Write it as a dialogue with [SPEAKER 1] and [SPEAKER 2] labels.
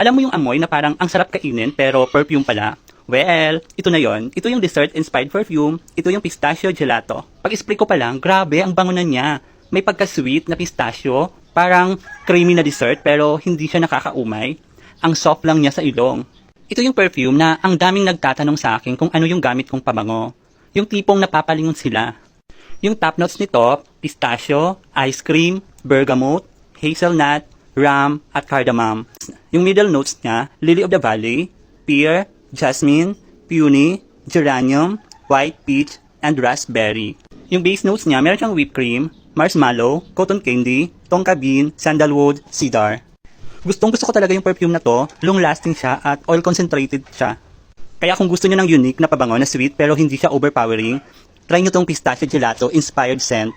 [SPEAKER 1] Alam mo yung amoy na parang ang sarap kainin pero perfume pala? Well, ito na yon. Ito yung dessert-inspired perfume. Ito yung pistachio gelato. Pag-spray ko pa lang, grabe, ang bango na niya. May pagka-sweet na pistachio, parang creamy na dessert pero hindi siya nakakaumay. Ang soft lang niya sa ilong. Ito yung perfume na ang daming nagtatanong sa akin kung ano yung gamit kong pabango. Yung tipong napapalingon sila. Yung top notes nito, pistachio, ice cream, bergamot, hazelnut, ram, at cardamom. Yung middle notes niya, lily of the valley, pear, jasmine, peony, geranium, white peach, and raspberry. Yung base notes niya, meron siyang whipped cream, marshmallow, cotton candy, tonka bean, sandalwood, cedar. Gusto ko talaga yung perfume na to, long-lasting siya at oil-concentrated siya. Kaya kung gusto niyo ng unique na pabango na sweet pero hindi siya overpowering, try nyo tong pistachio gelato inspired scent.